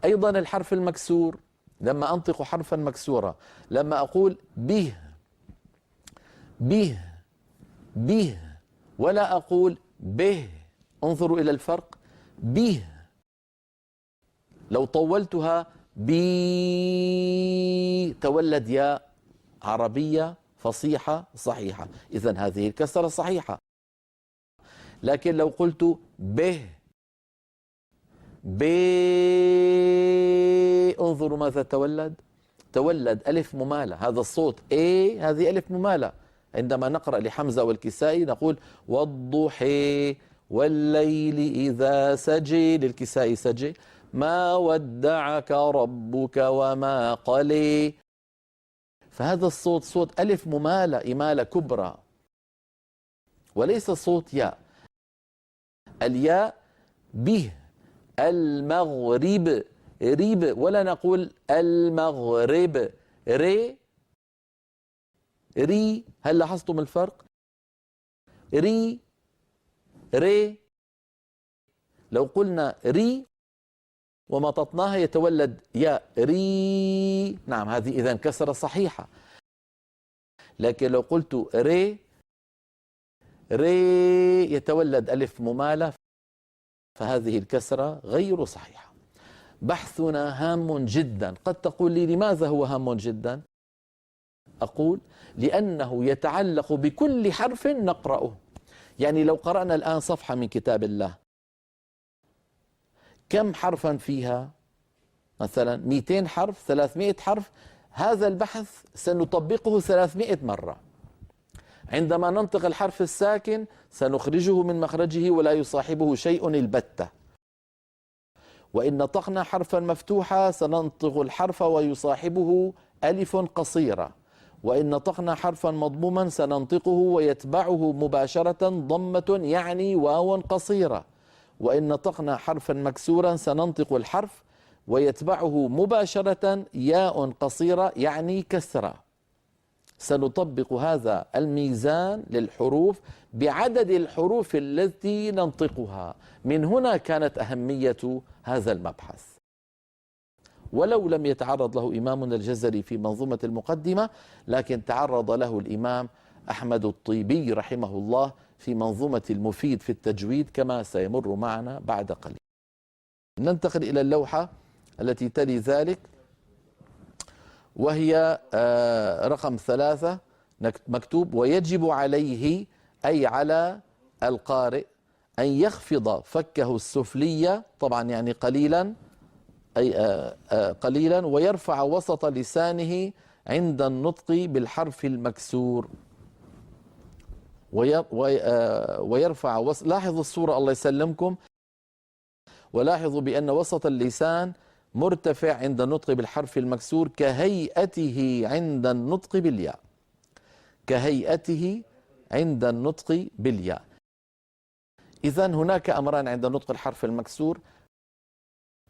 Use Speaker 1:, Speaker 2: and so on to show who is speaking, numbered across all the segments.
Speaker 1: أيضا الحرف المكسور لما أنطق حرفا مكسورا، لما أقول به به به ولا أقول به، انظروا إلى الفرق. به لو طولتها بي تولد ياء عربية فصيحة صحيحة، إذن هذه الكسرة صحيحة. لكن لو قلت به بي، انظروا ماذا تولد. تولد ألف ممالة، هذا الصوت A هذه ألف ممالة. عندما نقرأ لحمزة والكسائي نقول والضحى والليل إذا سجي، للكسائي سجي، ما ودعك ربك وما قلي. فهذا الصوت صوت ألف ممالة، إمالة كبرى، وليس صوت ياء. الياء به المغرب ريب، ولا نقول المغرب ري ري. هل لاحظتم الفرق؟ ري ري. لو قلنا ري ومططناها يتولد ياء ري، نعم هذه إذن كسرة صحيحة. لكن لو قلت ري ري يتولد ألف ممالة، فهذه الكسرة غير صحيحة. بحثنا هام جدا. قد تقول لي لماذا هو هام جدا؟ أقول لأنه يتعلق بكل حرف نقرأه. يعني لو قرأنا الآن صفحة من كتاب الله، كم حرفا فيها؟ مثلا 200 حرف، 300 حرف. هذا البحث سنطبقه 300 مرة. عندما ننطق الحرف الساكن سنخرجه من مخرجه ولا يصاحبه شيء البتة. وإن نطقنا حرفا مفتوحا سننطق الحرف ويصاحبه ألف قصيرة. وإن نطقنا حرفا مضموما سننطقه ويتبعه مباشرة ضمة يعني واو قصيرة. وإن نطقنا حرفا مكسورا سننطق الحرف ويتبعه مباشرة ياء قصيرة يعني كسرة. سنطبق هذا الميزان للحروف بعدد الحروف التي ننطقها. من هنا كانت أهمية هذا المبحث، ولو لم يتعرض له إمامنا الجزري في منظومة المقدمة، لكن تعرض له الإمام أحمد الطيبي رحمه الله في منظومة المفيد في التجويد، كما سيمر معنا بعد قليل. ننتقل إلى اللوحة التي تلي ذلك، وهي رقم 3. مكتوب ويجب عليه أي على القارئ أن يخفض فكه السفلي، طبعا يعني قليلا، أي قليلا، ويرفع وسط لسانه عند النطق بالحرف المكسور. ويرفع لاحظوا الصورة الله يسلمكم، ولاحظوا بأن وسط اللسان مرتفع عند النطق بالحرف المكسور كهيئته عند النطق بالياء، كهيئته عند النطق بالياء. إذن هناك أمران عند نطق الحرف المكسور: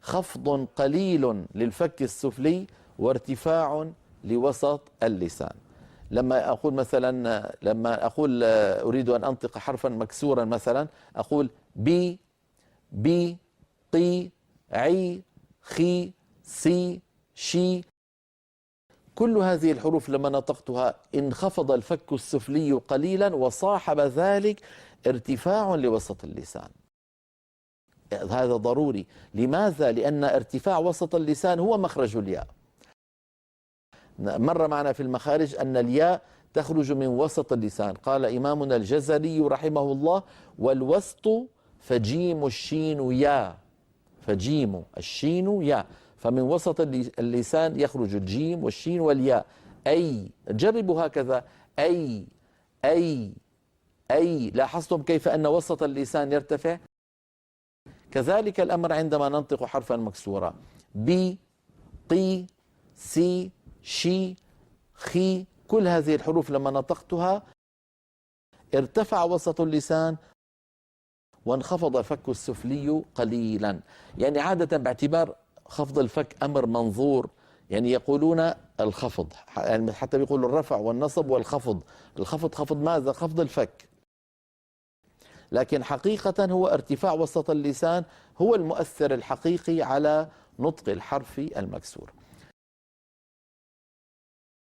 Speaker 1: خفض قليل للفك السفلي وارتفاع لوسط اللسان. لما أقول مثلا، لما أقول أريد أن أنطق حرفا مكسورا، مثلا أقول بي بي قي عي خي سي شي، كل هذه الحروف لما نطقتها انخفض الفك السفلي قليلا وصاحب ذلك ارتفاع لوسط اللسان. هذا ضروري. لماذا؟ لأن ارتفاع وسط اللسان هو مخرج الياء. مر معنا في المخارج أن الياء تخرج من وسط اللسان. قال إمامنا الجزري رحمه الله: والوسط فجيم الشين يا، فجيم الشين يا، فمن وسط اللسان يخرج الجيم والشين والياء. أي، جربوا هكذا، أي أي أي. لاحظتم كيف أن وسط اللسان يرتفع؟ كذلك الأمر عندما ننطق حرفا مكسورا: بي قي سي شي خي، كل هذه الحروف لما نطقتها ارتفع وسط اللسان وانخفض الفك السفلي قليلا. يعني عادة باعتبار خفض الفك أمر منظور، يعني يقولون الخفض، يعني حتى بيقولوا الرفع والنصب والخفض. الخفض خفض ماذا؟ خفض الفك. لكن حقيقة هو ارتفاع وسط اللسان هو المؤثر الحقيقي على نطق الحرف المكسور.